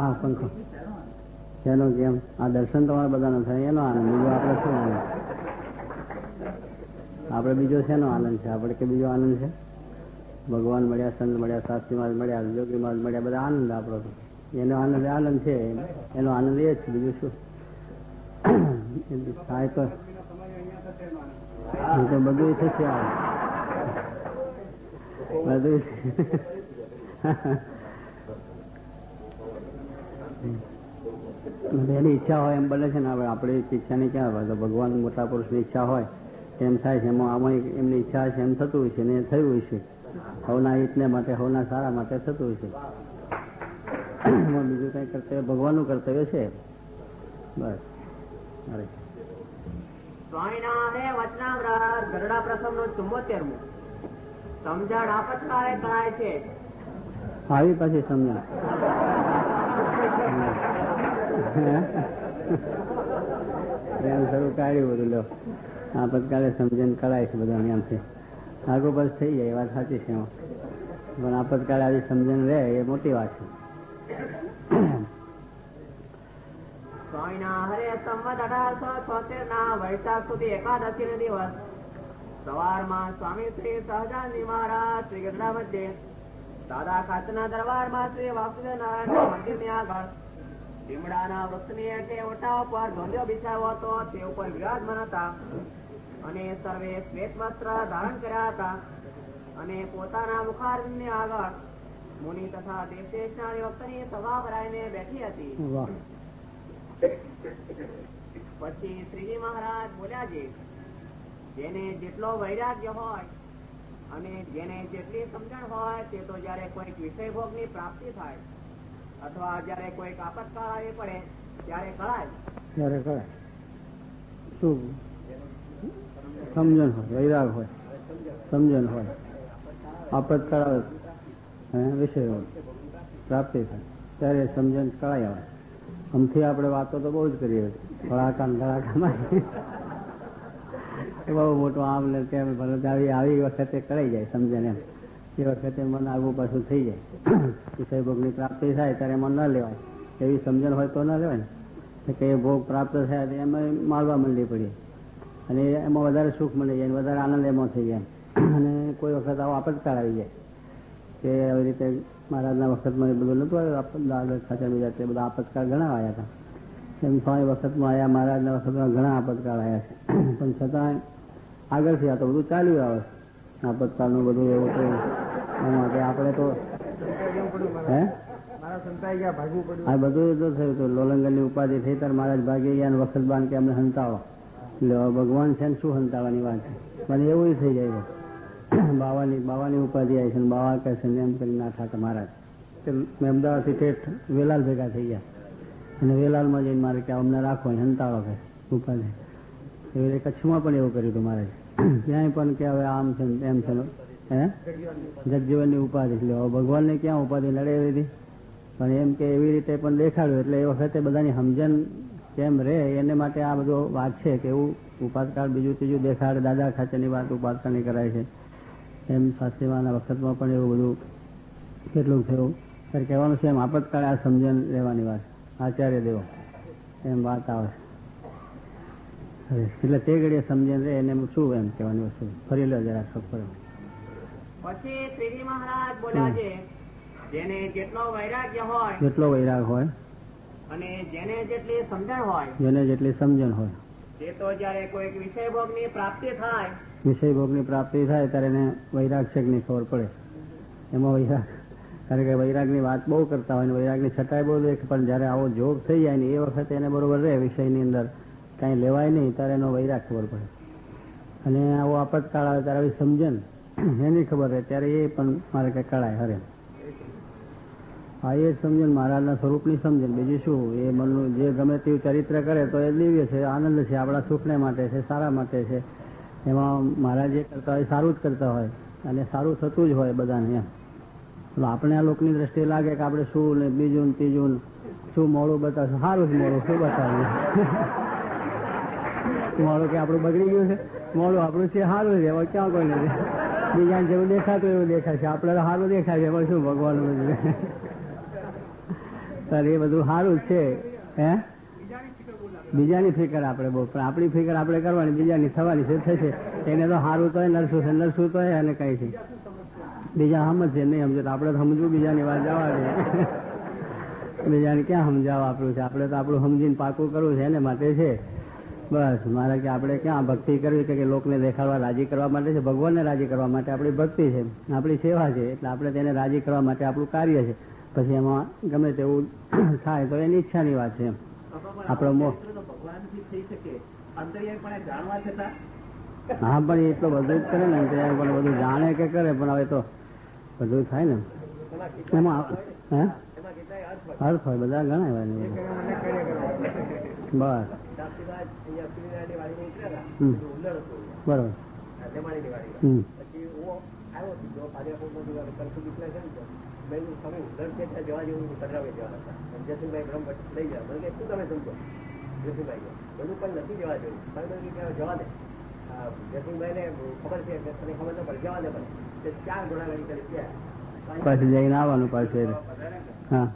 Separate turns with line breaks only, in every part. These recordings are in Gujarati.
હા પંખો એનો કેમ આ દર્શન તમારે બધાનો થાય એનો આનંદ, બીજો આપણે શું આનંદ? આપણે બીજો શેનો આનંદ છે? આપણે કે બીજો આનંદ છે? ભગવાન મળ્યા, સંત મળ્યા, શાસ્ત્રીમાલ મળ્યા, યોગીમાલ મળ્યા, બધા આનંદ આપણો. એનો આનંદ આનંદ છે, એનો આનંદ એ જ છે, બીજું શું થાય? તો બધું થશે, બધું એની ઈચ્છા હોય એમ બને છે ને. આપણી ઈચ્છાની ક્યાં હોય? તો ભગવાન મોટા પુરુષની ઈચ્છા હોય એમ થાય છે. આમાં એમની ઈચ્છા છે એમ થતું હોય છે ને, એ થયું હોય છે. હવના હિતને માટે, હવના સારા માટે થતું હોય છે. બીજું કઈ કર્તવ્ય ભગવાનનું કર્તવ્ય છે બસ. અરે
સ્વામિના હે વચનામૃત ગરુડા પ્રસંગનું 74મું. સમજણ આપતકાળે કરાય છે.
આવી પછી સમજણ એમ શરૂ કાઢ્યું બધું. લો આપતકાળે સમજણ કરાય છે બધા એમ છે. આગો બસ થઈ જાય એ વાત સાચી છે. એમાં પણ આપતકાળે આવી સમજણ રહે એ મોટી વાત છે.
સ્વામિના હરે સંવત 1876 વૈશાખ સુધી એકાદશી નો દિવસ સવારમાં સ્વામી શ્રી સહજાનંદ મહારાજ શ્રી ગઢડા મધ્યે દાદા ખાતરના દરબારમાં શ્રી વાસુદેવ નારાયણ મંદિરની આગળ લીમડાના વૃક્ષની હેઠે ઓટા ઉપર ધોંધ્યો બિછાવ્યો હતો. તે ઉપર વિરાજમાન હતા અને સર્વે શ્વેત વસ્ત્ર ધારણ કર્યા હતા અને પોતાના મુખારવિંદની આગળ મુનિ તથા દેશ દેશના ભક્તની સભા ભરાઈને બેઠી હતી. પછી શ્રીજી મહારાજ બોલ્યા છે, જેને જેટલો વૈરાગ્ય હોય અને જેને જેટલી સમજણ હોય તે તો જયારે કોઈક વિષય ભોગની પ્રાપ્તિ થાય અથવા જયારે કોઈક આપતકાળ આવી પડે ત્યારે કળાય.
ત્યારે કળાય શું? સમજણ હોય, વૈરાગ હોય, સમજણ હોય, આપતકાળ આવે, વિષય હોય, પ્રાપ્તિ થાય ત્યારે સમજણ કળાય આવે. આમથી આપણે વાતો તો બહુ જ કરીએ, ધડાકામાં બહુ મોટું આમ ને તેમ આવી વખતે કરાઈ જાય સમજણ. એમ એ વખતે મન આગું પાછું થઈ જાય. વિષય ભોગની પ્રાપ્તિ થાય ત્યારે મન ન લેવાય. એવી સમજણ હોય તો ન લેવાય ને કે એ ભોગ પ્રાપ્ત થયા એમાં માળવા મંડી પડીએ અને એમાં વધારે સુખ મળી જાય, વધારે આનંદ એમાં થઈ જાય. અને કોઈ વખત આવો આપતકાળ આવી જાય કે આવી રીતે મહારાજના વખતમાં એ બધું નતું આવ્યું. ખાચર બીજા તે બધા આપતકાળ ઘણા આવ્યા હતા. એમ સ્વામી વખતમાં આવ્યા, મહારાજના વખતમાં ઘણા આપતકાળ આવ્યા છે. પણ છતાં આગળથી આ તો બધું ચાલ્યું આવે આપતકાળનું બધું. એવું તો માટે આપણે તો આ બધું તો થયું હતું. લોલંગરની ઉપાધિ થઈ ત્યારે મહારાજ ભાગી ગયા, વખત બાંધ કે અમને હંતાવો. એટલે ભગવાન છે ને શું હંતાવાની વાત છે? મને એવું થઈ જાય બાવાની ઉપાધિ આવી છે, બાવા કહે છે એમ કરી ના થાતા મહારાજ. મેં અમદાવાદથી ઠેઠ વેલાલ ભેગા થઈ ગયા અને વેલાલમાં જઈને મારે કે અમને રાખો હંતાળો કે ઉપાધિ. એવી રીતે કચ્છમાં પણ એવું કર્યું હતું મહારાજ. ક્યાંય પણ કે હવે આમ છે એમ છે જગજીવનની ઉપાધિ. એટલે ભગવાનને ક્યાં ઉપાધિ નડે એવી હતી? પણ એમ કે એવી રીતે પણ દેખાડ્યું. એટલે એ વખતે બધાની સમજણ કેમ રહે એને માટે આ બધું વાત છે કે એવું ઉપાદકાળ બીજું ત્રીજું દેખાડે. દાદા ખાચરની વાત ઉપાદકાળની કરાય છે. એમ શાસ્ત્રીમાના વખતમાં પણ એવું બધું કેટલું થયું. ત્યારે કહેવાનું છે એમ આપતકાળે આ સમજણ રહેવાની વાત. આચાર્ય દેવો એમ વાત આવે છે. એટલે તે ઘડીએ સમજણ રહે એને શું એમ કહેવાની વસ્તુ. ફરી લો જરા સફર.
પછી શ્રીજી મહારાજ બોલ્યા છે, જેને જેટલો વૈરાગ્ય હોય,
જેટલો વૈરાગ હોય
અને જેને જેટલી સમજણ હોય,
જેને જેટલી સમજણ હોય
તે તો જયારે કોઈક વિષય ભોગની પ્રાપ્તિ થાય,
વિષય ભોગની પ્રાપ્તિ થાય ત્યારે એને વૈરાગ છે કે નહીં ખબર પડે. એમાં વૈરાગ, કારણ કે વૈરાગની વાત બહુ કરતા હોય ને વૈરાગની છટાઈ બહુ દેખે, પણ જયારે આવો જોગ થઈ જાય ને એ વખતે એને બરોબર રહે વિષયની અંદર કાંઈ લેવાય નહીં ત્યારે એનો વૈરાગ ખબર પડે. અને આવો આપતકાળ આવે ત્યારે આવી સમજણ એની ખબર રહે ત્યારે એ પણ મારે કંઈ કળાય હરે. હા એ સમજણ મહારાજના સ્વરૂપની સમજણ. બીજું શું? એ મનનું જે ગમે તેવું ચરિત્ર કરે તો એ દિવ્ય છે, આનંદ છે, આપણા સુખને માટે છે, સારા માટે છે. એમાં મહારાજ જે કરતા હોય સારું જ કરતા હોય અને સારું થતું જ હોય બધાને. એમ આપણે આ લોકની દ્રષ્ટિએ લાગે કે આપણે શું ને બીજું ત્રીજું શું મોડું બતાવશું. સારું જ મોડું શું બતાવ્યું? મોડું કે આપણું બગડી ગયું છે? મોડું આપણું છે સારું છે. હવે ક્યાં કોઈ નથી. બીજાને જેવું દેખાતું એવું દેખાય છે. આપણે સારું દેખાય છે. એમાં શું ભગવાન તારે એ બધું સારું જ છે. હે બીજાની ફિકર આપણે બહુ, પણ આપણી ફિકર આપણે કરવાની, બીજાની થવાની છે થશે. એને તો સારું તો નરસું છે, નરસું તો અને કઈ છે બીજા સમજશે નહીં સમજે તો આપણે તો સમજવું, બીજાની વાત જવા દે. બીજાને ક્યાં સમજાવવા આપણું છે, આપણે તો આપણું સમજીને પાકું કરવું છે એને માટે છે બસ. મારે કે આપણે ક્યાં ભક્તિ કરવી કે લોકને દેખાડવા રાજી કરવા માટે છે, ભગવાનને રાજી કરવા માટે આપણી ભક્તિ છે, આપણી સેવા છે, એટલે આપણે તેને રાજી કરવા માટે આપણું કાર્ય છે. પછી એમાં ગમે તેવું થાય તો એની ઈચ્છાની વાત છે. આપણો હા પણ એ તો બધું જ કરે ને, પણ બધું જાણે કે કરે, પણ હવે તો બધું થાય ને એમાં. હે અર્થ હોય બધા ઘણા હોય ને બસ. બરોબર. પછી જઈને આવવાનું પાછું. હા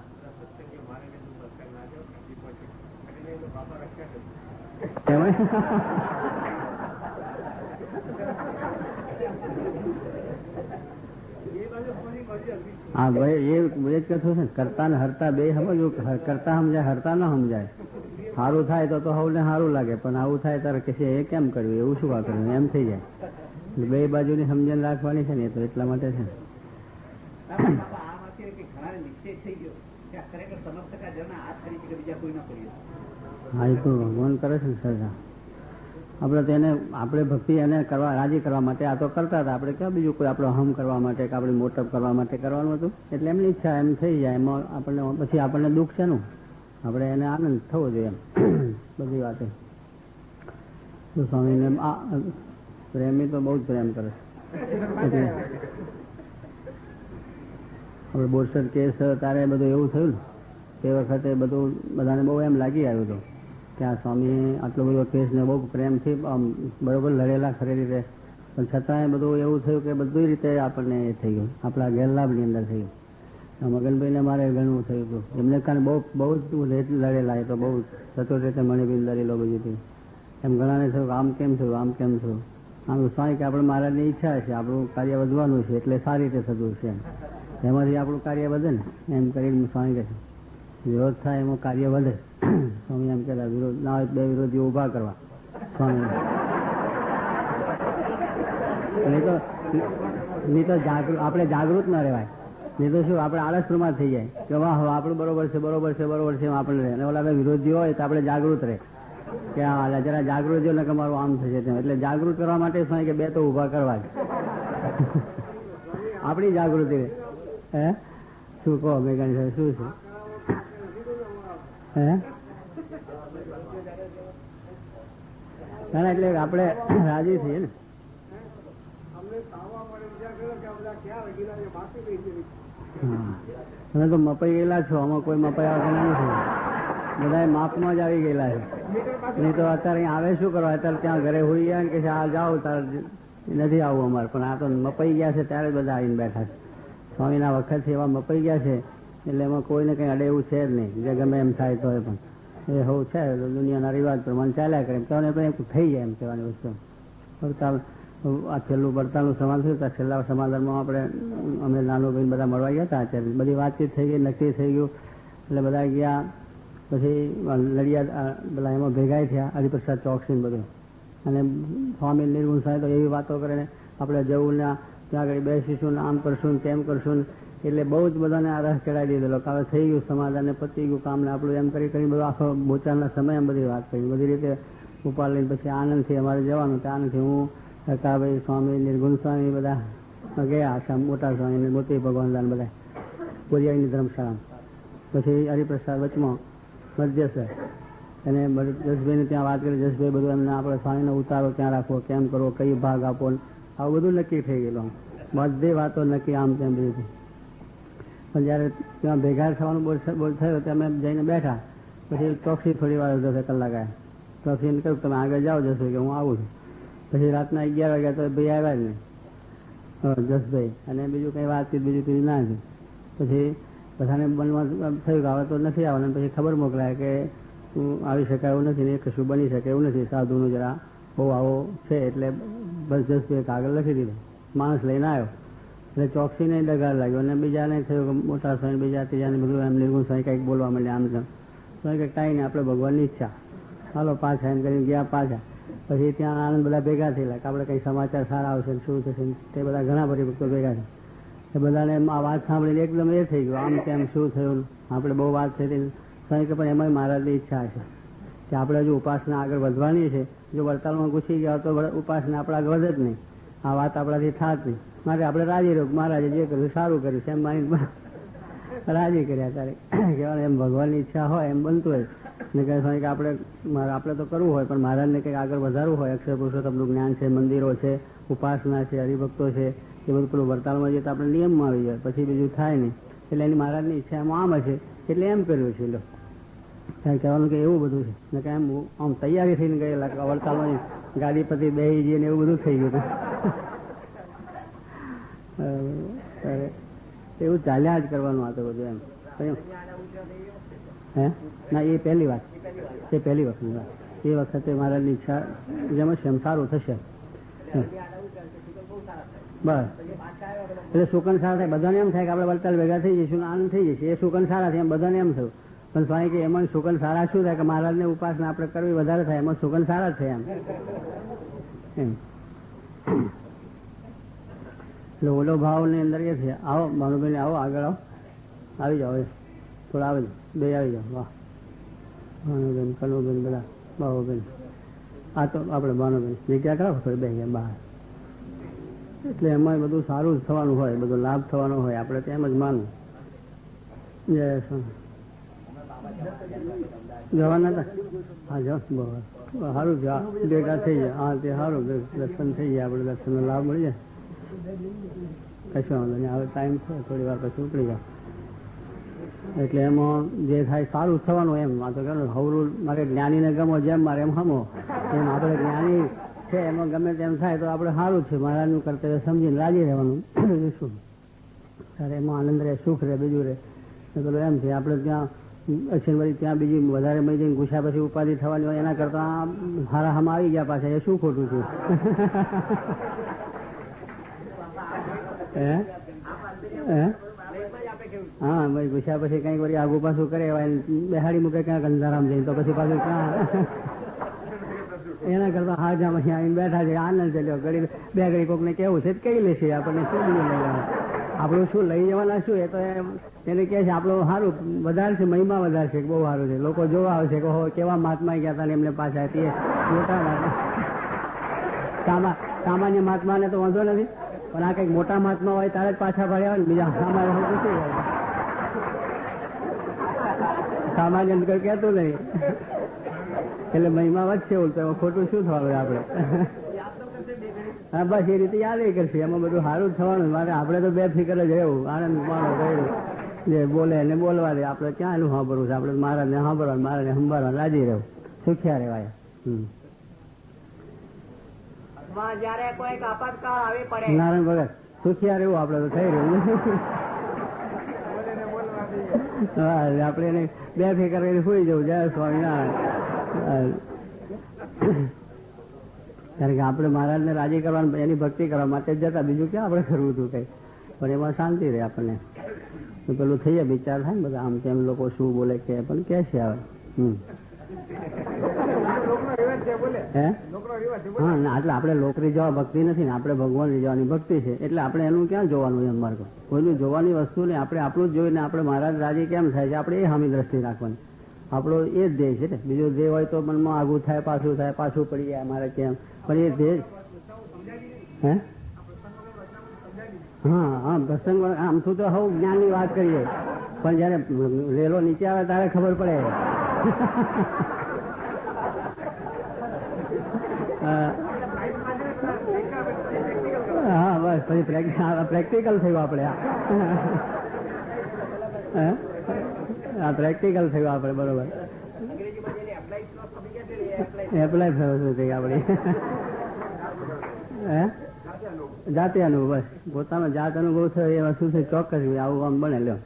હા ભાઈ, એ જ કથું છે. કરતા ને હરતા બે સમજવું. કરતા સમજાય, હરતા ન સમજાય. સારું થાય તો સૌને સારું લાગે, પણ આવું થાય ત્યારે કે એ કેમ કર્યું, એવું શું કર્યું, એમ થઈ જાય. બે બાજુની સમજણ રાખવાની છે ને, એ તો એટલા માટે છે. હા એ તો ભગવાન કરે છે ને સજા. આપણે તેને આપણે ભક્તિ એને કરવા રાજી કરવા માટે આ તો કરતા હતા. આપણે ક્યાં બીજું કોઈ આપણો અહમ કરવા માટે કે આપણે મોટપ કરવા માટે કરવાનું હતું. એટલે એમની ઈચ્છા એમ થઈ જાય, એમાં આપણને પછી આપણને દુઃખ છે નું, આપણે એને આનંદ થવો જોઈએ એમ બધી વાતે. તો સ્વામીને પ્રેમી તો બહુ જ પ્રેમ કરે છે. આપણે બોરસદ કેસ તારે બધું એવું થયું ને તે વખતે બધું બધાને બહુ એમ લાગી આવ્યું હતું કે આ સ્વામી આટલો બધો કેસને બહુ પ્રેમથી બરોબર લડેલા ખરી રીતે, પણ છતાંય બધું એવું થયું કે બધી રીતે આપણને એ થઈ ગયું, આપણા ગેરલાભની અંદર થઈ ગયું. મગનભાઈને મારે ઘણું થયું હતું, એમને કારણે બહુ જ લડેલા. એ તો બહુ સચોટ રીતે મણિબીન લડેલો બધું થયું. એમ ઘણાને થયું આમ કેમ થયું, આમ કેમ થયું. આમ સ્વામી કે આપણે મહારાજની ઈચ્છા છે, આપણું કાર્ય વધવાનું છે, એટલે સારી રીતે થતું છે. એમાંથી આપણું કાર્ય વધે ને એમ કરીને સ્વામી કહે છે વિરોધ થાય એમાં કાર્ય વધે. સ્વામી એમ કહેતા વિરોધ ના હોય બે વિરોધીઓ ઉભા કરવા સ્વામી. નહીં તો આપણે જાગૃત ના રહેવાય. નહીં તો શું આપણે આળસમાં થઈ જાય કે વાહ આપણું બરોબર છે, બરોબર છે, બરોબર છે આપણે રહે. અને ઓલા વિરોધી હોય તો આપણે જાગૃત રહે કે હા જરા જાગૃત જો ને કે મારું આમ થશે તેમ. એટલે જાગૃત કરવા માટે સ્વામી કે બે તો ઉભા કરવા જ આપણી જાગૃતિ. હે શું કહો મેઘાણી સાહેબ શું છે? હે ના એટલે આપણે રાજી છીએ ને. તમે તો મપાઈ ગયેલા છો, આમાં કોઈ મપાઈ આવતા નથી. બધા માપમાં જ આવી ગયેલા છે. નહીં તો અત્યારે આવે શું કરવા, અત્યારે ત્યાં ઘરે હોઈ ગયા ને કે આ જાઓ તાર નથી આવવું અમારે. પણ આ તો મપાઈ ગયા છે ત્યારે બધા આવીને બેઠા છે. સ્વામીના વખતથી એવા મપાઈ ગયા છે એટલે એમાં કોઈને કંઈ અડે એવું છે જ નહીં. જે ગમે એમ થાય તો પણ એ હોવું છે દુનિયાના રિવાજ પ્રમાણે ચાલ્યા કરે. તો થઈ જાય એમ કહેવાની વસ્તુ. આ છેલ્લું વડતાલનું સમાધાન થયું ત્યાં છેલ્લા સમાધાનમાં આપણે અમે નાનું ભાઈ બધા મળવા ગયા હતા. અત્યારે બધી વાતચીત થઈ ગઈ, નક્કી થઈ ગયું. એટલે બધા ગયા. પછી નડિયાદ બધા એમાં ભેગા થયા, હરિપ્રસાદ ચોકસી બધું. અને સ્વામી નિર્ગુણ સાહેબ તો એવી વાતો કરે ને આપણે જવું ને ત્યાં આગળ બેસીશું ને આમ કરશું ને તેમ કરશું ને. એટલે બહુ જ બધાને આ રસ ચડાવી દીધેલો. હવે થઈ ગયું સમાધાન, પતી ગયું કામ ને આપણું એમ કરી બધું આખો બોચારના સમય એમ બધી વાત કરી. બધી રીતે ઉપાડ લઈને પછી આનંદથી અમારે જવાનું. આનંદથી હું કાકાભાઈ સ્વામી નિર્ગુણ સ્વામી બધા ગયા. આસામ મોટા સ્વામી મોટી ભગવાનદાન બધા બોરિયાની ધર્મશાળા. પછી હરિપ્રસાદ વચમાં મધ્યસર અને જસભાઈને ત્યાં વાત કરી. જસભાઈ બધું એમને આપણે સ્વામીનો ઉતારો ક્યાં રાખવો, કેમ કરવો, કઈ ભાગ આપવો, આવું બધું નક્કી થઈ ગયેલું. બધી વાતો નક્કી આમ તેમ બધી. પણ જયારે ત્યાં ભેગા થવાનું બોલ થયો તો અમે જઈને બેઠા. પછી ચોકસી થોડી વાર જશે કલાક આવ્યા. ચોકસીને કહ્યું તમે આગળ જાઓ જશો કે હું આવું છું. પછી રાતના 11 વાગ્યા તો ભાઈ આવ્યા જ નહીં જસભાઈ. અને બીજું કંઈ વાતચીત બીજું કીધું ના. પછી બધાને મનમાં થયું કે હવે તો નથી આવવાનું, પછી ખબર મોકલાય કે આવી શકાય એવું નથી ને કશું બની શકે એવું નથી, સાધુનું જરા બહુ આવો છે એટલે બસ 10 કાગળ લખી દીધો. માણસ લઈને આવ્યો એટલે ચોકસીને ડગાર લાગ્યો અને બીજાને થયું કે મોટા સ્વામી બીજા ત્રીજાને બધું એમ નિર્ગુણ સ્વામી કંઈક બોલવા માંડ્યા આમ તેમ. સ્વામી કંઈક કાંઈ નહીં, આપણે ભગવાનની ઈચ્છા, હાલો પાછા એમ કરીને ગયા પાછા. પછી ત્યાં આનંદ બધા ભેગા થયેલા કે આપણે કંઈ સમાચાર સારા આવશે શું થશે, તે બધા ઘણા પરિભક્તો ભેગા છે. એ બધાને આ વાત સાંભળીને એકદમ એ થઈ ગયું આમ તેમ શું થયું, આપણે બહુ વાત થઈ. સ્વામી કે પણ એમાં મહારાજની ઈચ્છા છે કે આપણે હજુ ઉપાસના આગળ વધવાની છે, જો વડતાલમાં ઘૂસી ગયા તો ઉપાસના આપણે આગળ વધે જ નહીં, આ વાત આપણાથી થાત નહીં, માટે આપણે રાજી રહ્યો. મહારાજે જે કર્યું સારું કર્યું છે એમ માની રાજી કર્યા. ત્યારે કહેવાય એમ ભગવાનની ઈચ્છા હોય એમ બનતું હોય ને કહે કે આપણે તો કરવું હોય પણ મહારાજને કંઈક આગળ વધારવું હોય, અક્ષર પુરુષોત્તમનું જ્ઞાન છે, મંદિરો છે, ઉપાસના છે, હરિભક્તો છે, એ બધું પેલું વડતાલમાં જઈએ તો આપણે નિયમમાં આવી જાય, પછી બીજું થાય નહીં. એટલે એની મહારાજની ઈચ્છા એમાં આમ હશે એટલે એમ કર્યું છે. લો કહેવાનું કે એવું બધું છે ને કે એમ આમ તૈયારી થઈને ગયેલા વડતાલમાં ગાડી પતિ બેસી જઈએ ને એવું બધું થઈ ગયું હતું. એવું ચાલ્યા જ કરવાનું આ તો બધું એમ. હે ના એ પહેલી વાત, એ પહેલી વખતની વાત. એ વખતે મહારાજની ઈચ્છા જેમ છે એમ સારું થશે બસ. એટલે સુકન સારા થાય, બધાને એમ થાય કે આપણે વડતાલ ભેગા થઈ જઈશું, આનંદ થઈ જશે. એ સુકન સારા થાય એમ બધાને એમ થયું. પણ સ્વામી કે એમાં સુકન સારા શું થાય કે મહારાજને ઉપાસના આપણે કરવી વધારે થાય, એમાં સુકન સારા જ થાય એમ. એટલે ઓલો ભાવ ની અંદર એ છે. આવો ભાનુબેન આવો, આગળ આવો, આવી જાઓ, થોડા આવી જાઓ, બે આવી જાઓ. વાહ ભાનુબેન, કનુબેન, બધા બાબુબેન. આ તો આપણે ભાનુબેન જગ્યા કરાવો થોડી બે ગયા બહાર. એટલે એમાં બધું સારું જ થવાનું હોય, બધો લાભ થવાનો હોય, આપણે તેમ જ માનવું. જય સ્વામી. જવાના હતા? હા જાઓ, સારું છે, ભેગા થઈ જાય. હા તે સારું, દર્શન થઈ જાય, આપણે દર્શનનો લાભ મળી જાય. કશું વાંધો નહીં, હવે ટાઈમ છે, થોડી વાર પછી ઉપડી જાઓ. એટલે એમાં જે થાય સારું થવાનું એમ. આ તો કહ્યું હવરું મારે જ્ઞાનીને ગમો જેમ મારે એમ હમો એમ. આપણે જ્ઞાની છે એમાં ગમે તેમ થાય તો આપણે સારું છે, મહારાજનું કર્તવ્ય સમજીને રાજી રહેવાનું. શું ત્યારે એમાં આનંદ રહે, સુખ રહે, બીજું રહે. પેલું એમ છે આપણે ત્યાં અક્ષરવાળી ત્યાં બીજી વધારે મળી જઈને ગુસ્સા પછી ઉપાધિ થવાની હોય, એના કરતાં હારા હમ આવી ગયા પાછા, એ શું ખોટું છે? હા ભાઈ, ગુસ્સા પછી કઈક વળી આગુ પાછું કરે, બેહાડી મૂકે ક્યાંક અંધારામ જઈને તો પછી પાછું ક્યાં એના કરતા હાજામાં અહીંયા આવીને બેઠા છે, આનંદ ચાલ્યો. ઘડી બે ઘડી કોકને કેવું છે કહી લેશે, આપણને શું લઈ જવાનું, આપણું શું લઈ જવાના શું, એ તો એને કહે છે આપણું સારું વધારે છે, મહિમા વધારે છે, બહુ સારું છે. લોકો જોવા આવશે કે હો કેવા મહાત્મા ગયા હતા ને એમને પાછા તે મોટા સામાન્ય મહાત્માને તો વાંધો નથી, પણ આ કંઈક મોટા મહાત્મા હોય ત્યારે જ પાછા ફર્યા હોય ને, બીજા સામાન્ય પૂછી જાય. સામાન્ય કહેતું નહીં એટલે મહિમા વધશે, ઉલટો ખોટું શું થવાનું આપણે. હા બસ એ રીતે યાદ કરશે, એમાં બધું સારું જ થવાનું. મારે આપણે તો બે ફિકર જ રહેવું, આનંદ માણો રહ્યું, જે બોલે એને બોલવા દે, આપણે ક્યાં એનું સાંભળવું છે, આપણે મહારાજને સાંભળવાનું, મહારાજને સંભાળવાનું, રાજી રહેવું, સુખ્યા રહેવાય.
જયારે કોઈ આપતકાળ આવી પડે
નારાયણ ભગત સુખ્યા રહેવું આપણે તો થઈ રહ્યું. હા આપણે એને બે ફિકર કરીને સુઈ જવું. જય સ્વામિનારાયણ. કારણ કે આપણે મહારાજને રાજી કરવાનું, એની ભક્તિ કરવા માટે જતા, બીજું ક્યાં આપણે કરવું હતું કઈ. પણ એમાં શાંતિ રહે આપણને. તો પેલું થઈ જાય, વિચાર થાય ને બધા આમ તેમ લોકો શું બોલે કે પણ કે છે આવે. હા એટલે આપણે લોકરી જવા ભક્તિ નથી ને, આપણે ભગવાન જવાની ભક્તિ છે. એટલે આપણે એનું ક્યાં જોવાનું એમ માર્ગ, કોઈનું જોવાની વસ્તુ નહીં, આપણે આપણું જ જોઈને આપણે મહારાજ રાજી કેમ થાય છે આપણે એ હામી દ્રષ્ટિ રાખવાની. આપણો એ જ ધ્યેય છે ને. બીજો ધ્યેય હોય તો મનમાં આગું થાય, પાછું પડી જાય અમારે કેમ, પણ એ ધ્યેય. હે હા પ્રસંગ આમ તો હવે જ્ઞાનની વાત કરીએ, પણ જયારે રેલો નીચે આવે ત્યારે ખબર પડે. હા બસ પછી પ્રેક્ટિકલ થયું આપણે. હા પ્રેક્ટિકલ થયું આપણે, બરોબર. એપ્લાય થયું થઈ આપડે. જાતે અનુભવ, બસ પોતાનો જાત અનુભવ થયો એ વસ્તુ છે ચોક્કસ આવું આમ બને લ્યો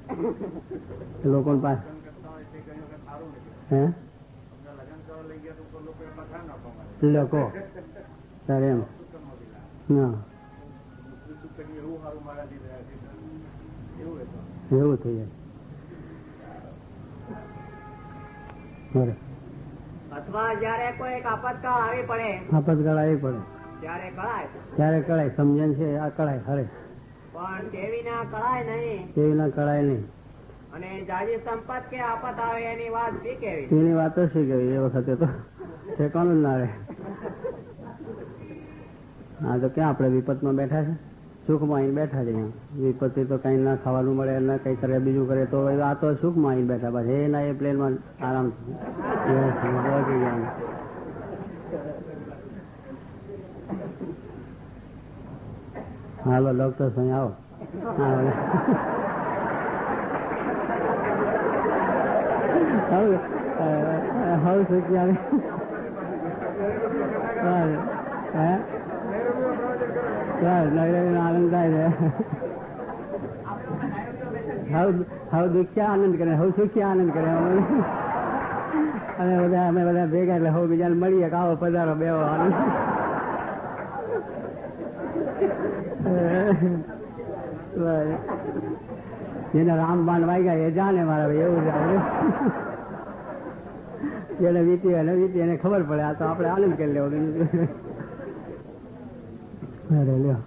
લોકો પાસે. હે લોકો તારે એમ ના એવું થઈ જાય.
અથવા જયારે કોઈ આપતકાળ આવી પડે,
આપતકાળ આવી પડે ત્યારે કળાય, સમજણ છે આ કળાય હરે,
પણ કેવી ના કળાય નહીં,
કેવી ના કળાય નહીં.
અને જાજી સંપત કે આફત આવે એની વાત શી કેવી,
એની વાત તો શી કેવી, એ વખતે તો ઠેકાણું જ ના રહે. હા તો ક્યાં આપણે વિપતમાં બેઠા છે, સુખમાં અહીં બેઠા છે. વિપત્તિ તો કઈ ના ખાવાનું મળે, ના કઈ કરે, બીજું કરે તો આ તો સુખમાં અહીં બેઠા પાછા એ ના એ પ્લેનમાં આરામ. હાલો ડોક્ટર સાહેબ આવો. હવે સુખ્યા આનંદ થાય છે. હવે દુખ્યા આનંદ કરે, હવે સુખ્યા આનંદ કરે. અને બધા અમે બધા ભેગા એટલે હવે બીજાને મળીએ કે આવો પધારો બેવો આનંદ. જેને રામબાણ વાગ્યા એ જાણે મારા એવું જાણે. જેને વીતી એને ખબર પડે. આ તો આપણે આનંદ કરી લેવો. અરે લ્યો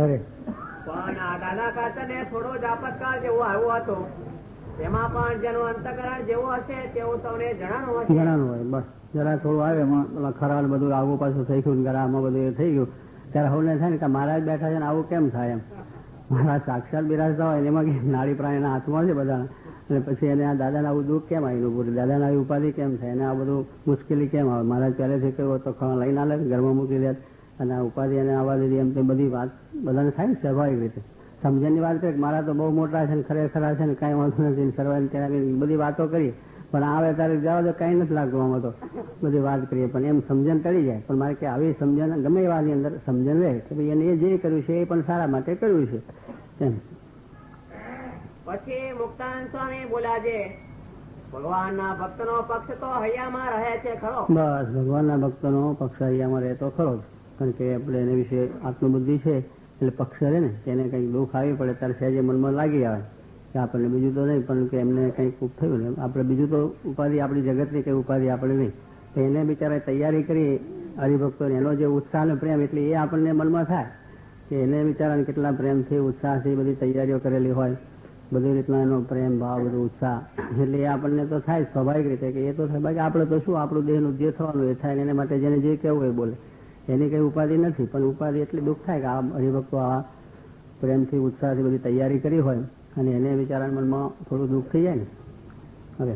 અરે
પણ આ દાદા કાચર ને થોડો જ આપતકાળ જેવો આવ્યો હતો, તેમાં પણ જેનું અંતકરણ જેવું હશે તેવું તમને જણાનું હશે.
જણાનું હોય બસ જરા થોડું આવે ખરાબ બધું આગું પાછું થઈ ગયું, ગરામાં બધું એ થઈ ગયું ત્યારે હવે થાય ને કે મહારાજ બેઠા છે ને આવું કેમ થાય એમ. મહારાજ સાક્ષાત બિરાજતા હોય એમાં કે નાળી પ્રાણીના હાથમાં છે બધા, અને પછી એને આ દાદાને આવું દુઃખ કેમ આવ્યું, પૂરું દાદાને આવી ઉપાધિ કેમ થાય, એને આ બધું મુશ્કેલી કેમ આવે. મહારાજ પહેલેથી કહ્યું તો લઈને આલે ઘરમાં મૂકી દે અને આ ઉપાધિ એને આવવા દીધી એમ તે બધી વાત બધાને થાય ને સ્વાભાવિક રીતે. સમજણની વાત કરીએ મારા તો બહુ મોટા છે ને ખરેખર છે ને કાંઈ વાંધો નથી સર્વાઈ ત્યાં બધી વાતો કરીએ, પણ આવે ત્યારે જવા તો કંઈ નથી લાગતું. આમાં તો બધી વાત કરીએ પણ એમ સમજણ ટળી જાય. પણ મારે કે આવી સમજણ ગમે એવાની અંદર સમજણ રહે કે ભાઈ એને જે કર્યું છે એ પણ સારા માટે કર્યું છે એમ.
પછી મુક્તાનંદ સ્વામી બોલ્યા છે ભગવાનના ભક્તનો પક્ષ તો હૈયામાં રહે છે ખરો.
બસ ભગવાનના ભક્તનો પક્ષ હૈયામાં રહે તો ખરો જ. કારણ કે આપણે એને વિશે આત્મબુદ્ધિ છે એટલે પક્ષ રહે ને એને કંઈક દુઃખ આવી પડે ત્યારે સહેજે મનમાં લાગી આવે કે આપણને બીજું તો નહીં પણ કે એમને કંઈક થયું ને આપણે બીજું તો ઉપાધિ આપણી જગતની કંઈ ઉપાધિ આપણે નહીં. તો એને બિચારા તૈયારી કરી હરિભક્તોને એનો જે ઉત્સાહ અને પ્રેમ એટલે એ આપણને મનમાં થાય કે એને બિચારાને કેટલા પ્રેમથી ઉત્સાહથી બધી તૈયારીઓ કરેલી હોય, બધી રીતના એનો પ્રેમ ભાવ બધું ઉત્સાહ એટલે એ આપણને તો થાય સ્વાભાવિક રીતે કે એ તો થાય. બાકી આપણે તો શું આપણું દેહનું જે થવાનું એ થાય એને માટે જેને જે કહેવું એ બોલે, એની કંઈ ઉપાધિ નથી. પણ ઉપાધિ એટલી દુઃખ થાય કે આ હરિભક્તો આ પ્રેમથી ઉત્સાહથી બધી તૈયારી કરી હોય અને એને બિચારાના મનમાં થોડું દુઃખ થઈ જાય ને. હવે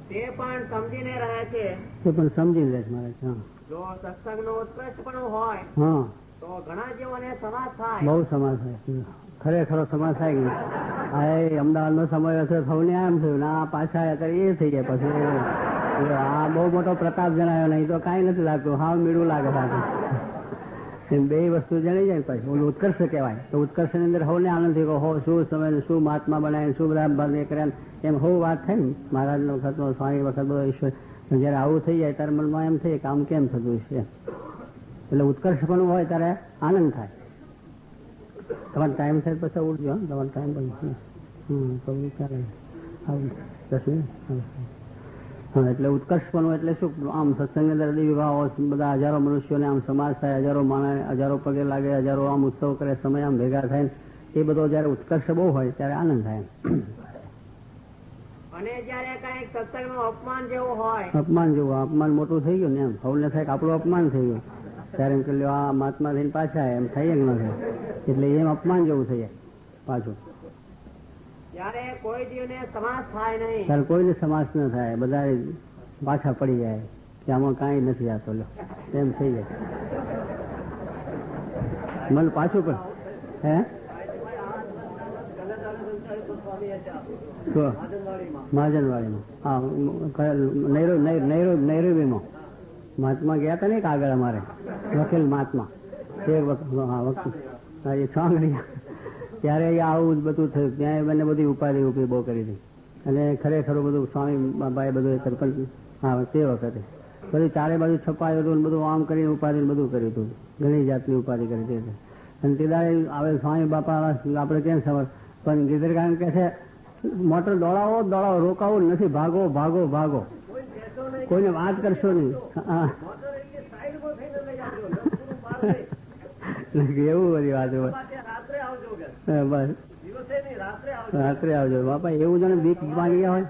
તે પણ સમજીને રહે છે,
તે પણ સમજીને રહે છે મારે. હા
જો સત્સંગનો ઉત્કૃષ્ટ પણ હોય
હા
તો ઘણા જેઓને સમાજ થાય.
બહુ સમાજ થાય, ખરેખરો સમાજ થાય કે આ અમદાવાદનો સમય હશે સૌને આમ થયું ને આ પાછા અત્યારે એ થઈ જાય. પછી આ બહુ મોટો પ્રતાપ જણાયો નહીં તો કાંઈ નથી લાગતું, હાવ મીડું લાગે પાછું. બે વસ્તુ જણાઈ જાય પછી ઓલું ઉત્કર્ષ કહેવાય. તો ઉત્કર્ષની અંદર સૌને આનંદ થયો હો શું સમય શું મહાત્મા બનાવે શું બધા બંધ કર્યા એમ હો વાત થાય ને. મહારાજનો વખતનો સ્વામી વખત બધો ઈશ્વર જયારે આવું થઈ જાય ત્યારે મનમાં એમ થાય કે આમ કેમ થતું છે. એટલે ઉત્કર્ષ પણ હોય ત્યારે આનંદ થાય. તમારો ટાઈમ થાય પછી ઉઠજો, તમારો ટાઈમ પછી ચાલે આવું 10 મિનિટ. હા એટલે ઉત્કર્ષ પણ એટલે શું આમ સત્સંગની અંદર વિવાહો બધા હજારો મનુષ્યોને આમ સમાજ થાય, હજારો માણસ હજારો પગે લાગે, હજારો આમ ઉત્સવ કરે, સમય આમ ભેગા થાય ને એ બધો જયારે ઉત્કર્ષ બહુ હોય ત્યારે આનંદ થાય.
અને જયારે કઈક સત્સંગનું અપમાન જેવું હોય,
અપમાન જેવું અપમાન મોટું થઈ ગયું ને એમ સૌને થાય કે આપણું અપમાન થઈ ગયું ત્યારે એમ કે આ મહાત્મા થઈને પાછા એમ થાય કે ન થાય એટલે એમ અપમાન જેવું થઈ જાય પાછું.
ત્યારે કોઈ જીવને સમાસ થાય નહીં,
ત્યારે કોઈને સમાસ ન થાય, બધા પાછા પડી જાય કે આમાં કાંઈ નથી આતો એમ થઈ જાય. મન પાછું પણ હે મહાજનવાડીમાં હા નૈરોબીમાં મહાત્મા ગયા હતા ને આગળ અમારે વકીલ મહાત્મા એ વકીલ છોંગણી ત્યારે આવું બધું થયું ત્યાં મને બધી ઉપાધિ ઊભી બહુ કરી હતી અને ખરેખર બધું સ્વામી બાબાએ બધું હા તે વખતે બધું ચારે બાજુ છપાયું હતું બધું આમ કરીને ઉપાધિ બધું કર્યું હતું ઘણી જાતની ઉપાધિ કરી હતી અને તે દાડે આવે સ્વામી બાપા આપણે કેમ સમજ પણ ગીધરકાંડ કહે છે મોટર દોડાવો રોકાવું નથી ભાગો ભાગો ભાગો કોઈને વાત કરશો નહીં એવું બધી વાત બસ રાત્રે આવજો બાપા એવું જાણે બીક માંગી ગયા હોય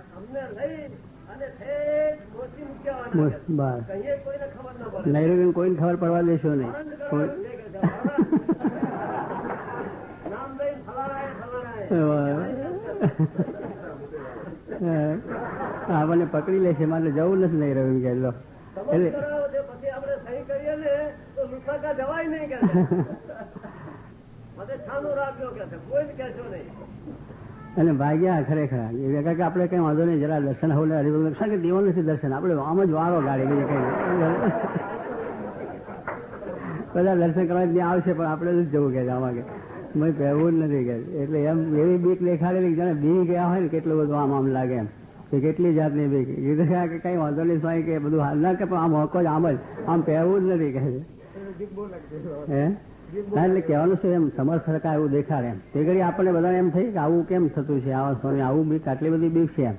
બસ નૈરોબી કોઈને ખબર પડવા દેશો નહીં આપણને પકડી લેશે મારે જવું નથી નૈરોબી કે લો એટલે અને ભાગ્યા ખરેખર કે આપણે કઈ વાંધો નહીં જરા દર્શન હોલે હરિભક્ત દેવો નથી દર્શન આપણે આમ જ વારો ગાડી બીજું કઈ બધા દર્શન કરવા ત્યાં આવશે પણ આપણે જ જવું કે આમાં કે મેં કહેવું જ નથી કે એટલે એમ એવી બીક દેખાડેલી જાણે બી ગયા હોય ને કેટલું બધું આમ લાગે એમ કે કેટલી જાતની બીક કીધું કે કઈ વાંધો નહીં સ્વામી કે બધું હાલ ના કે પણ આમ હકો જ આમ જ આમ કહેવું જ નથી કે હે ના એટલે કહેવાનું છે એમ સમર્થ સરકાર એવું દેખાડે એમ તે ઘડી આપણને બધાને એમ થઈ કે આવું કેમ થતું છે આવા સ્વામી આવું બીક આટલી બધી બીક છે એમ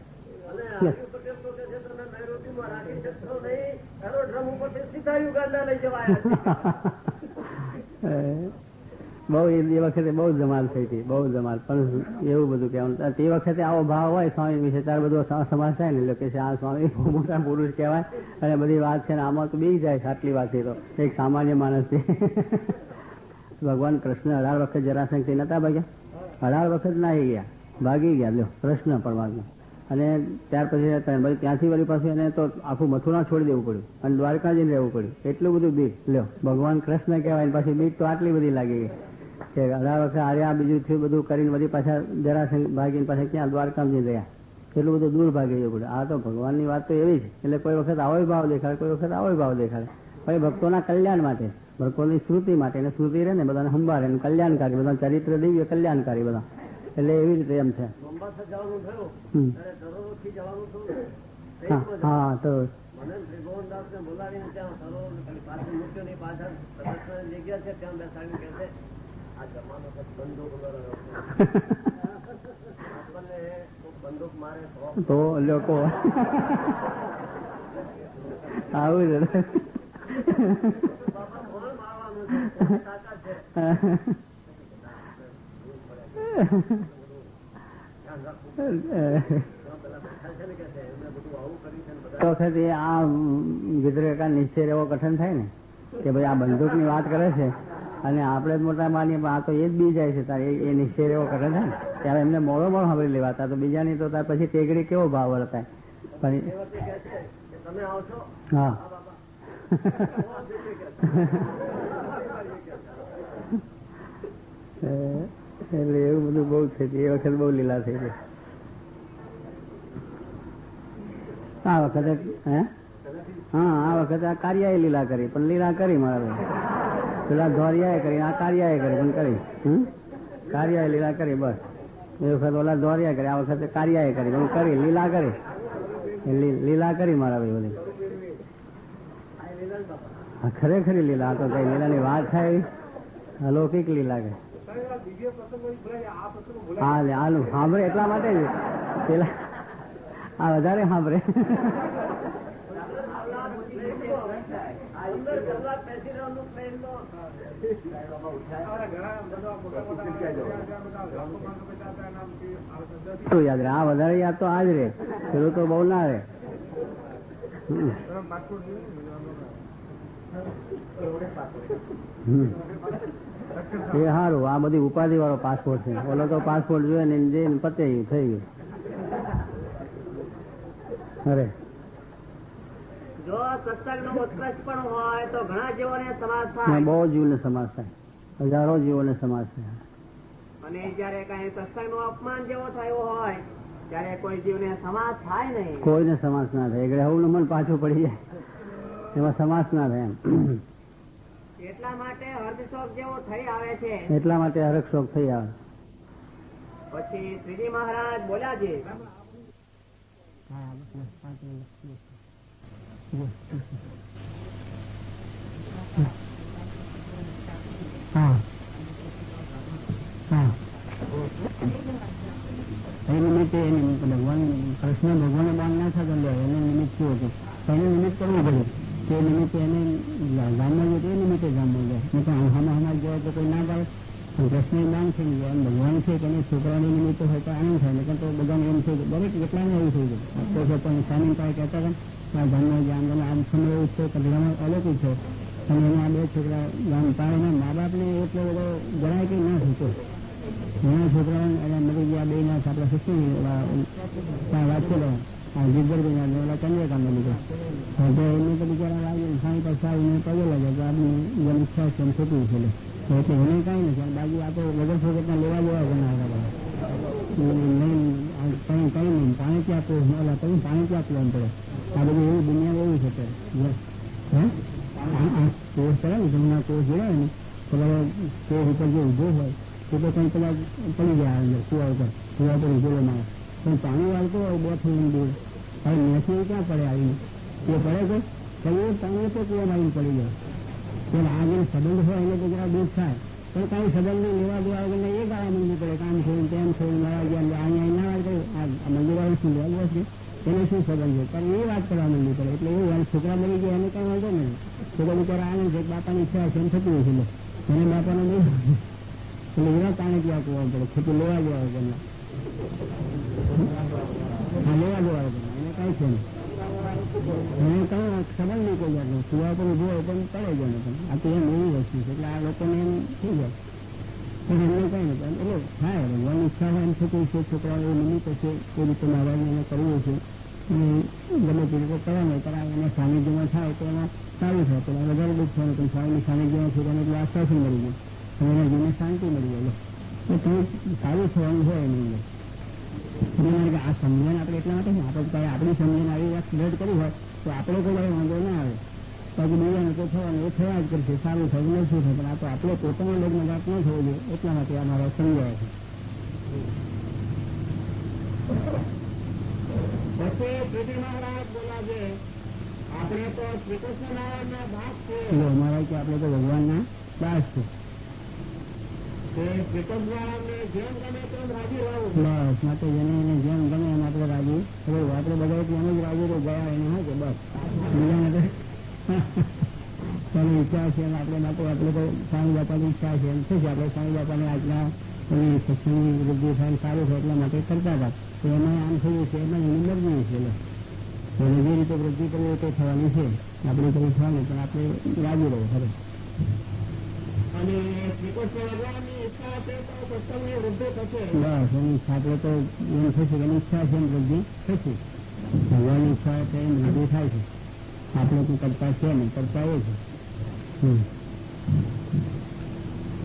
બહુ એ વખતે બહુ ધમાલ થઈ હતી બહુ ધમાલ પણ એવું બધું કહેવાનું તે વખતે આવો ભાવ હોય સ્વામી વિશે ત્યારે બધો સમાજ થાય ને એટલે કે આ સ્વામી મોટા પુરુષ કહેવાય અને બધી વાત છે ને આમાં તો બી જાય આટલી વાત છે તો એક સામાન્ય માણસ છે ભગવાન કૃષ્ણ 18 વખત જરાસંઘથી નતા ભાગ્યા 18 વખત ના ગયા ભાગી ગયા લ્યો કૃષ્ણ પરમાત્મા અને ત્યાર પછી ત્યાંથી વળી પાછું એને તો આખું મથુરા છોડી દેવું પડ્યું અને દ્વારકા જઈને રહેવું પડ્યું એટલું બધું બીક લ્યો ભગવાન કૃષ્ણ કહેવાય પાછી બીક તો આટલી બધી લાગી ગઈ કે 18 વખત આર્યા બીજું થયું બધું કરીને વળી પાછા જરાસંઘ ભાગીને પાછા ક્યાં દ્વારકા જઈને રહ્યા એટલું બધું દૂર ભાગી જવું પડે આ તો ભગવાનની વાત તો એવી છે એટલે કોઈ વખત આવો ભાવ દેખાડે કોઈ વખત આવો ભાવ દેખાડે પછી ભક્તોના કલ્યાણ માટે ભક્તોની સ્મૃતિ માટે એને સ્મૃતિ રહે ને બધાને સંભાળે એનું કલ્યાણકારી બધા ચરિત્ર દિવ્ય કલ્યાણકારી બધા એટલે એવી રીતે એમ છે હા તો તો લોકો આવું જ વખતે આ ગીધરેકા નિશ્ચય એવો કઠણ થાય ને કે ભાઈ આ બંદૂક ની વાત કરે છે અને આપણે જ મોટા માનીએ પણ આ તો એ જ બી જાય છે તારે એ નિશ્ચય એવો કઠણ થાય ને ત્યારે એમને મોડો સાંભળી લેવાતા તો બીજાની તો ત્યાર પછી ટેગડી કેવો ભાવ વર્તાય પણ હા એટલે એવું બધું બહુ છે એ વખત બહુ લીલા થઈ ગઈ આ વખતે હા આ વખતે આ કાર્યાએ લીલા કરી પણ લીલા કરી મારા પેલા ધોરિયાએ કરી આ કાર્યાએ કરી પણ કરી કાર્યાએ લીલા કરી બસ એ વખત ઓલા ધોરિયા કરી આ વખતે કાર્યાએ કરી પણ કરી લીલા કરી લીલા કરી મારા ભાઈ બધી ખરેખરી લીલા તો કઈ લીલાની વાત થાય અલૌકિક લીલા કે હા આનું સાંભળે એટલા માટે જ પેલા આ વધારે સાંભળે યાદ રહે આ વધારે યાદ તો આજ રે પેલું તો બહુ ના રે એ સારું આ બધી ઉપાધિ વાળો પાસપોર્ટ છે ઓલો તો પાસપોર્ટ જોઈએ ને જઈને પતે થઈ ગયું અરે
જો સત્સંગનો ઉત્કર્ષ પણ હોય તો ઘણા જીવોને સમાજ થાય
બહુ જીવોને સમાજ થાય હજારો જીવોને સમાજ થાય
અને જયારે કઈ સત્સંગનું અપમાન જેવો થયો હોય ત્યારે કોઈ જીવને સમાસ થાય નહીં.
કોઈને સમાસ ના થાય. એટલે હવનું મન પાછું પડી જાય, એમાં સમાસ ના થાય એમ.
એટલા માટે હર્ષશોક જેવો થઈ આવે છે.
એટલા માટે હરખ શોક થઈ આવે.
પછી શ્રીજી મહારાજ બોલ્યા છે,
એ નિમિત્તે ભગવાન કૃષ્ણ ભગવાને બાંધ ના થતો એને નિમિત્ત શું હતું? એને નિમિત્ત કરવું પડ્યું. તે નિમિત્તે એને ગામમાં ગયો એ નિમિત્તે ગામમાં ગયા. નહીં તો હમણાં જાય તો કોઈ ના પાડે. કૃષ્ણ બાંધ થઈ ગયા. એમ ભગવાન છે કે એને છોકરાની નિમિત્તે હોય તો આનંદ થાય. નહીં તો બધાને એમ થઈ ગયું. દરેક કેટલાને એવું થઈ ગયું. તો છે પણ સ્વામી પાસે કહેતા હતા ગામમાં ગયા આમ આમ સમય એવું છે કદરામાં અલૌકિક છે. અને એના બે છોકરા ગામ પાડે મા બાપને એટલો બધો જણાય કે ના થતો. ઘણા છોકરાઓ એના મરી ગયા. બે ના આપણા શિક્ષણ વાંચેલો જીગરભાઈ ઓલા ચંદ્રકાંત લીધો. તો એમને તો બિચારા લાગ્યું સાંઈ પાસે આવીને પગે લાગ્યા તો આપની જેમ ઈચ્છા છે એમ થતું છે. એટલે એને કાંઈ નથી. બાજુ આ તો વગર ફોકટના લેવા જેવા ઘણા હતા. કંઈ નહીં પાણી ક્યાં આપવું ઓલા કઈ પાણી ક્યાં આપવું એમ પડે. આ બધું એવું દુનિયા એવું છે. કોર્સ કરે ને જમના કોર્સ જોડાય ને પેલા કોર્સ ઉપર જે ઊભો હોય તો કંઈ પેલા પડી જાય અંદર કુવા ઉપર ઊભેલો મારે. પણ પાણી વાળતો હોય 2 ફૂટ દૂર હવે મેથી ક્યાં પડે આવીને એ પડે કે પાણી તો કુવામાં આવીને પડી જાય. એટલે આ જે સંબંધ હોય એને તો જરા દૂર થાય. પણ કાંઈ સંબંધ નહીં લેવા દેવા વગર એ ગાળા મંદિર પડે. કામ છોડીને તેમ છોડીને લડા ગયા અહીંયા ના વાત આ મંદિર શું લેવા છે એને શું સંબંધ છે પણ એ વાત કરવા માંડી પડે. એટલે એવું છોકરા મળી ગયા એને કઈ વાંધો નહીં. છોકરા બિચારા આનંદ છે બાપાની ઈચ્છા છે એમ થતું હોય છે. એને બાપાને નહીં એટલે એવા કારણે ત્યાં કહેવા પડે ખેતી લેવા જવા વગરના. હા લેવા જવા વગરના એને કઈ છે નહીં. એને કઈ સંબંધ નહીં કોઈ જાતનો. કુવા પર ઉભો હોય પણ પડે જાય ને. પણ આ તો એમ એવી વસ્તુ છે. એટલે આ લોકોને એમ થઈ જાય પણ એમને કઈ નથી. એટલે થાય ભગવાનની ઈચ્છા હોય એમ થતું છે. છોકરાઓ એવું નિમિત્ત છે એ રીતે મહારાજને એને કરવું છે. ગમે તે રીતે કરવાનું કરાવે એને સાનિધ્યમાં થાય તો એમાં સારું થાય. પેલા વધારે દુઃખ થવાનું પણ સ્વામીની સાનિધ્યમાં છે તેને એટલું આશ્વાસન મળી ગયું અને એના જીવને શાંતિ મળી ગયેલો. તો તમે સારું થવાનું હોય એની અંદર આ સમજણ આપણે એટલા માટે આપણે આપણી સમજણ આવી વાત દર્દ કરી હોય તો આપણે કોઈ વાંધો ના આવે. બાકી બીજાને તો થવાનું એ થયા જ કરશે. સારું થયું નથી થાય. પણ આ તો આપણે પોતાનો લગ્ન વાત ન થવું જોઈએ એટલા માટે આ મારા સમજાય છે.
પછી શ્રીજી મહારાજ બોલા છે, આપણે તો શ્રી કૃષ્ણ નારાયણના દાસ છે.
અમારા કે આપણે તો ભગવાનના દાસ છે.
શ્રી કૃષ્ણને જેમ ગમે તેમ રાજી રહું.
બસ માટે જેને એને જેમ ગમે એમ આપણે રાજી રહું. આપણે બધા એમ જ રાજી રહું ગયા એને હા કે બસ બીજાને ચાલો ઈચ્છા છે એમ આપણે માટે આપણે તો સ્વામી બાપાની ઈચ્છા છે એમ થશે. આપણે સ્વામી બાપાને આજના એની શિક્ષણની વૃદ્ધિ થાય સારું છે એટલા માટે કરતા હતા. તો એમાં આમ થયું છે એમાં એની મરજી છે. એને જે રીતે વૃદ્ધિ કરવી તે થવાની છે. આપણે કંઈ થવાનું પણ આપણે રાજી રહો ખરે.
અને શ્રી કૃષ્ણ ભગવાનની ઈચ્છા છે તો સત્સંગની વૃદ્ધિ થશે.
બસ એની ઈચ્છા આપણે તો એમ થશે કે એની ઈચ્છા છે એમ વૃદ્ધિ થશે. ભગવાનની ઈચ્છા છે એમ વૃદ્ધિ થાય છે. આપણે કોઈ કરતા છે ને કરતા એ છે.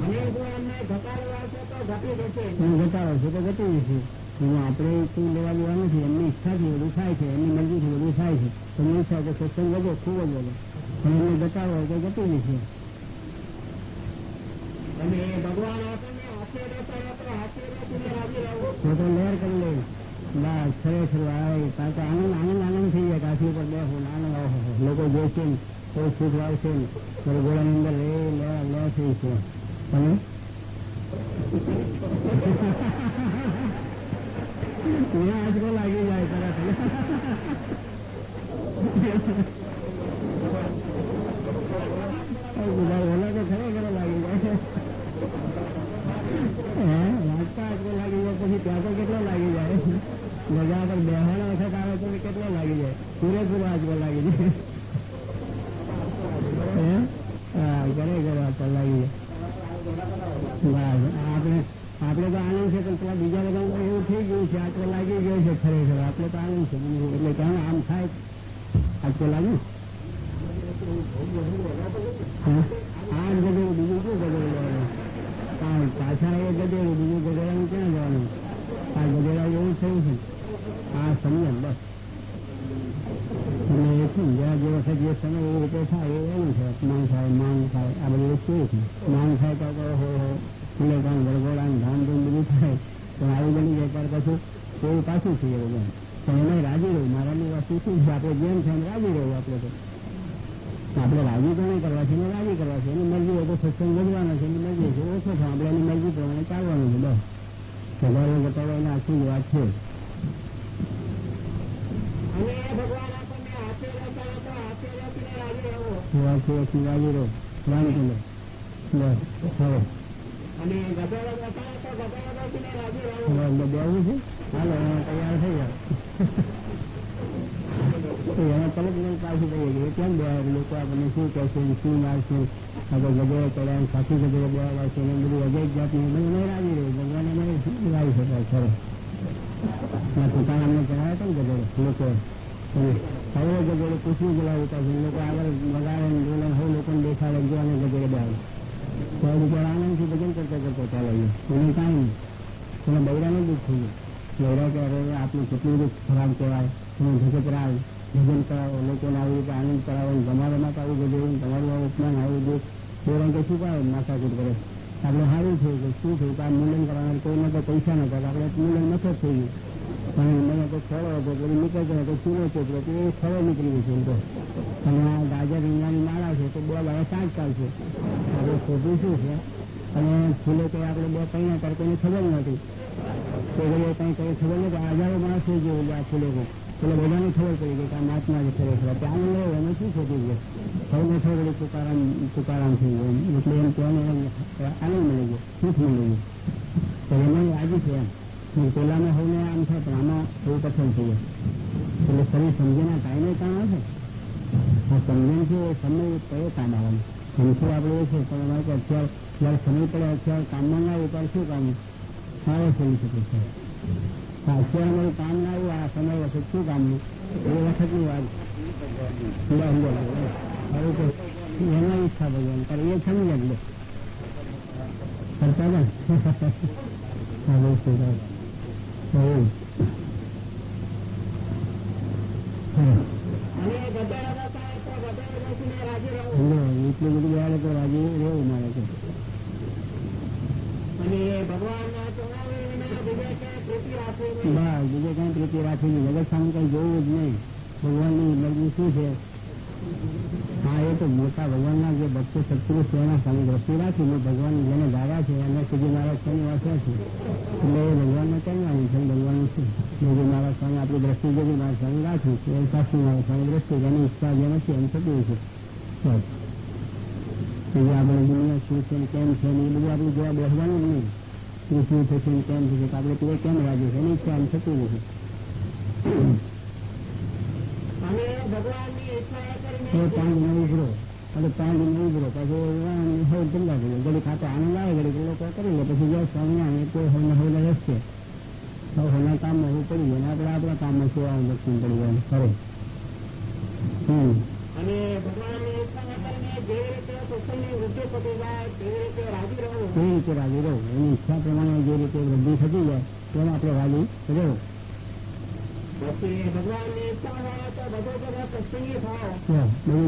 અને જો એમને ઘટાડવા છે તો ઘટી જશે.
ઘટાડો છે તો ઘટી જશે. એમાં આપણે કોઈ લેવા દેવા નથી. એમની ઈચ્છાથી બધું થાય છે. એમની મરજીથી બધું થાય છે. એમની ઈચ્છા તો સત્સંગ વધે ખૂબ જ વધે. અને એમને ઘટાડો હોય તો ઘટી જશે.
અને ભગવાન આપણને હાથે રહેતા હાથે રહેતીને રાજી રહું.
તો લહેર કરી લે બસ ખરેખર આવે કારણ કે આનંદ થઈ જાય. કાશી ઉપર બેસો આનંદ લોકો જોશે ને કોઈ સુખ આવશે ને તો ગોળાની અંદર લે થઈ છે. અને આજકો લાગી જાય તરત ઓલા તો ખરેખર લાગી જાય. વાંચતા આજકો લાગી જાય પછી ત્યાં તો કેટલો લાગી જાય. મજા પર બેહવાનો વખત આવે તો કેટલો લાગી જાય. પૂરેપૂરો આજકો લાગી જાય. ખરેખર વાંચતા લાગી જાય. આપણે તો આનંદ છે પણ પેલા બીજા બધા એવું થઈ ગયું છે. આટલો લાગી ગયો છે ખરેખર આપણે તો આનંદ છે. એટલે ક્યાં આમ થાય આટલો લાગ્યું આમ ગધેડું બીજું શું ગધેડું લેવાનું. પાછા એ ગધેડું બીજું ગધેડાનું ક્યાં જવાનું. આ ગધેડા એવું થયું છે. રીતે થાય એવું છે. અપમાન થાય, માન થાય, આ બધી વસ્તુ છે. માન થાય તો ફૂલે કામ વળગોળા ધામધૂમ બધું થાય, પણ આવી બની જાય ત્યાર પછી કોઈ પાછું થઈ જાય. પણ એમાં રાજી રહેવું. મારાની વસ્તુ શું છે, આપણે જેમ છે એમ રાજી રહેવું. આપણે રાજી તો નહીં કરવા છે, એને રાજી કરવા છે. એની મરજી હોય તો સત્સંગ વધવાનો છે, એની મરજી છે ઓછો છે, આપણે એની મરજી પ્રમાણે ચાલવાનું છે. બસ વધારે ઘટાડો એને આખી જ વાત છે. રાજી રહો, રાજી લો. બસ હવે બેવું છે. હાલો એમાં તૈયાર થઈ જાય. એમાં તરત નહીં પાછું થઈ ગયું. કેમ બે લોકો આપણને શું કહેશે, શું મારશે, આપણે ગજરે ચડ્યા સાથી ગજરે બે વાળશે એને બધું અજય જાતનું નહીં રાજી રહ્યું. ભગવાન એને લાવી શકાય ખરો. પોતાના અમને ચડાવ્યા હતા ને ગજરે લોકો હવે ગજરે કૃષ્ણ જલાવતા છે. લોકો આગળ વગાડે બોલે હવે લોકોને દેખાડે જો અને ગજરે બે આવે તો બિચારા આનંદથી ભજન કરતા ચાલે છે. એને કાંઈ નહીં. એને બૈરાને દુઃખ થઈ ગયું. બૈરા કે અરે આપણું કેટલું બધું ખરાબ કહેવાય. તમે ભજન ભજન કરાવો, લોકોને આવી રીતે આનંદ કરાવો, તમારા માટે આવું બધું તમારું આવું ઉપમાન આવું બધું બેરાન કે શું પાડે માથાકૂટ કરે. આપણે સારું થયું કે શું થયું કે આ મૂલ્યન કરવાના કોઈને તો પૈસા નતા, આપણે મૂલ્યન નતો થઈ ગયું. અને મને તો ફળો હતો પેલું નીકળતો હતો ચૂરો ચોપડો તો એ ફળો નીકળી ગયું છે. અને આ ગાજર રીંગણાની માળા છે તો 2 દાડા સાજ ચાલશે. આપણે ખોટું શું છે. અને ફૂલે કંઈ આપણે 2 કઈ કરે કોઈને ખબર નથી. તો કંઈ ખબર નથી. હજારો માણસો જેવું આ ફૂલે એટલે બધાને ખબર પડી ગઈ કે આ મહાત્મા જે ખરેખર ત્યાં લેવો એને શું ખોટું છે. સૌને ખબર પડી તુકારામ થઈ ગયો. એટલે એમ કહેવાને આનંદ મળી ગયો, સુખ મળી ગયું. તો એમાં આજે છે એમ પેલામાં સૌને આમ થાય પણ આમાં એવું પસંદ થઈ જાય. એટલે શરીર સમજેના ટાઈમે કામ આવે. આ સમજણ છે એ સમય કયો કામ આવવાનું એમથી આપણે એ છે પણ અમારે કે અત્યારે જયારે સમય પડે અત્યારે કામમાં ના આવે ત્યારે શું કામ સારો થઈ શકે છે. અત્યારે અમારું કામ ના આવ્યું આ સમય વખત શું કામનું એ વખતની વાત એના ઈચ્છા ભગવાન કરે એ સમજે એટલે કરતા ને એટલું બધું બેહાડે તો રાજી રહેવું મારે છે. બસ બીજે કઈ પ્રીતિ રાખીને જગત સામે કઈ જોવું જ નહીં. ભગવાનની મરજી શું છે. હા એ તો મોટા ભગવાનના જે ભક્તો સત્પુરુષ છે એના સામે દ્રષ્ટિ રાખીને ભગવાન જેને ધારા છે એને સુધી મારા સ્વામી વાંચ્યા છે એટલે એ ભગવાનને કહેવાનું છે. ભગવાનનું શું જોગી મારા સ્વામી આપણી દ્રષ્ટિ જોગી મારા સ્વામી રાખી એ સાસુ મારા સ્વામી દ્રષ્ટિ એની ઈચ્છા જે નથી એમ થતું છે. આપણે દુનિયા શું છે કેમ છે એ બધું આપણે જોવા બેસવાનું જ નહીં. શું થશે કેમ થશે આપણે તે કેમ રાજી છે એની ઈચ્છા એમ થતું નથી. પાંચ ને ઉભરો એટલે 5 દિન ઉભરો પછી હવે ધંધા થઈ ગયો. ઘડી ખાતો આનંદ આવે ઘડી લોકો કરી લે પછી જ્યાં સ્વામિનારાયણ કોઈ હવે રસ્તે હોના કામમાં હું પડી ગયો આપણે આપણા કામમાં સેવા દર્શન પડી જાય ખરે. અને ભગવાનની કેવી રીતે રાજી રહો એની ઈચ્છા પ્રમાણે જે રીતે વૃદ્ધિ થતી જાય તેમાં આપણે રાજી રહેવું. બધી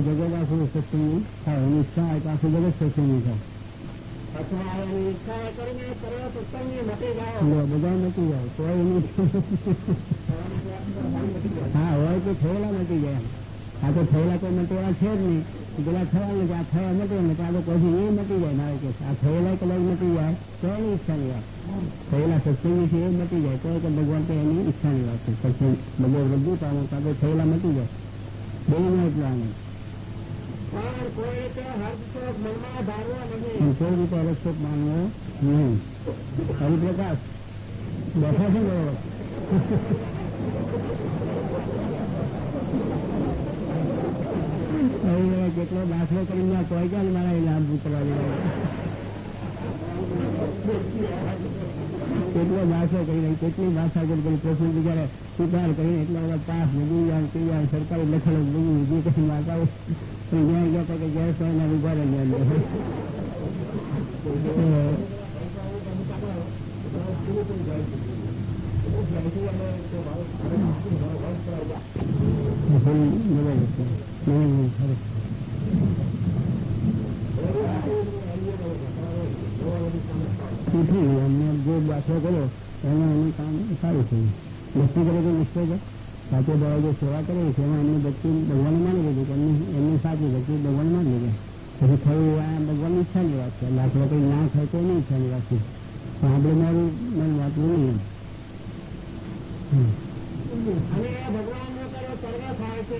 જગ્યા આખું સત્સંગી થાય એની ઈચ્છા હોય તો આખું જગત સત્સંગી થાય. બધા મટી જાય તો હા હોય તો થયેલા મટી જાય. આ તો થયેલા કોઈ મટેલા છે જ નહીં. પેલા થયા નથી આ થયા મટે નથી આ તો પછી એ મટી જાય. મારે કે આ થયેલા કદાચ મટી જાય તો એની ઈચ્છાની વાત. થયેલા સત્સંગી છે એ મટી જાય તો ભગવાન તો એની ઈચ્છાની વાત છે. સત્સંગ બધો વૃદ્ધિ પામો તો આપણે થયેલા મટી જાય બેનો એટલો આનંદ. કોઈ રીતે હરસ્વપ માનવો નહીં. હરિપ્રકાશ બેઠા છે બરોબર. કેટલો દાખલો કરીને કોઈ ક્યાં મારા લાભ કરવા જેવા કેટલો દાખલો કરીને કેટલી ભાષા કરી પ્રશ્ન બિચારે સુધાર કરીને એટલા બધા પાસ બીજા સરકારી લખેલો બધું જે કઈ માતા પણ જ્યાં ગયા કે ગેસ હોય ને ઉભા રહે ખરું. ઉઠી એમને જે દાખલો કર્યો એનું કામ સારું થયું. ભક્તિ કરે તો નિશ્ચય છે. સાચો ભાવ જે સેવા કરે છે એમાં એમની ભક્તિ ભગવાને માની લીધી કે એમની સાચી ભક્તિ ભગવાન માની લીધી. પછી થયું આ ભગવાનની ઈચ્છાની વાત છે. દાખલો કંઈ ના થાય તો એની ઈચ્છાની વાત છે. પણ આપણે મારું મન વાંચવું નહીં એમ.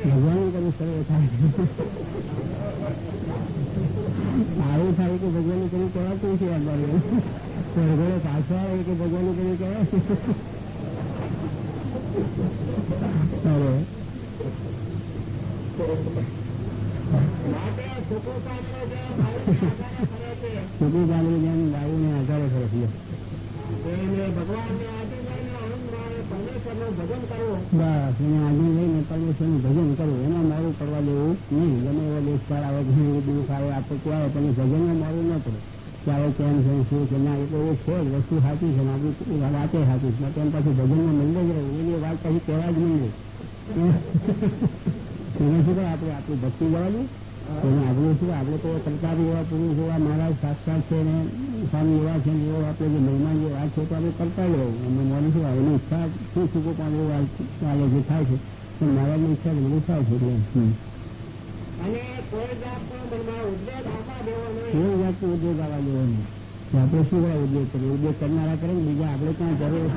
ભગવાન કર્યું સર્વે થાય છે. આવું થાય કે ભગવાન કર્યું કહેવાતું છે. સ્વર્ગોળે પાછો આવે કે ભગવાન કર્યું કહેવાય. છોકરી ચામડી જેમ ગાયુને આધારે ફરે છે. બસ એને આજુ લઈને પરમેશ્વરનું ભજન કરવું, એમાં મારું કરવા દેવું નહીં. ગમે એવો દેશકાળ આવે, ગમે એવું દુઃખ આવે, આપતું આવે પણ ભજનમાં મારું ન પડે. કે આવે કેમ છે શું છે ના, એ તો એ છે જ વસ્તુ સાચી છે ને આપણી વાતે સાચી છે. તેમ પછી ભજનમાં મંદિર જ રહેવું, એની વાત પછી કહેવા જ નહીં. એને શું કહે આપણે આપણી ભક્તિ જવા દઈએ. એને આપણું શું આપણે તો કરતા એવા પુરુષ એવા મહારાજ સાક્ષાત છે ને સ્વામી એવા છે ને એવો આપણે જે મહેમાન જે વાત છે તો આપણે કરતા જ રહેવું. અમે માની શું એની ઈચ્છા શું શું પણ એવું આજે જે થાય છે તો મહારાજની ઈચ્છા બધું થાય છે. અને કોઈ જાતનો ઉદ્યોગ આવવા દેવો નહીં. કોઈ જાતનો ઉદ્યોગ આવવા દેવો નહીં. આપણે શું કરે ઉદ્યોગ કરીએ? ઉદ્યોગ કરનારા કરે ને બીજા આપણે ક્યાં જરૂર.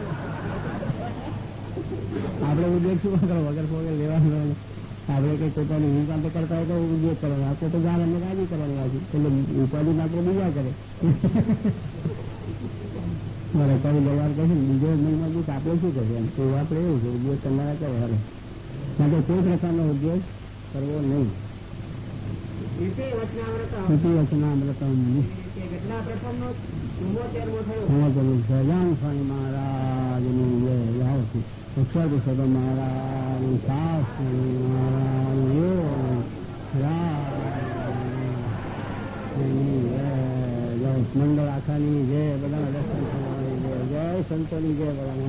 આપણે ઉદ્યોગ શું કરો વગર વગર લેવાનું. આપણે કઈ પોતાની ઇન્કામ કરતા હોય તો ઉદ્યોગ કરવાનો, આપણે તો ગાળ અને રાજી કરવાની વાત એટલે ઉપાધિ આપણે બીજા કરે. મારે કઈ વ્યવહાર કહે બીજો મહિના દુઃખ આપણે શું કરીએ એમ તો આપણે એવું છે ઉદ્યોગ કરનારા કરે. હવે માટે કોઈ પ્રકારનો ઉદ્યોગ કરવો નહીં. સજાન સ્વામી મહારાજની જય. અક્ષર પુરુષોત્તમ મહારાજ, શાસ્ત્રી મહારાજ, મંડળ આખાની જય. બધાના દર્શન થવાની જય. જય સંતોની જય. બધાને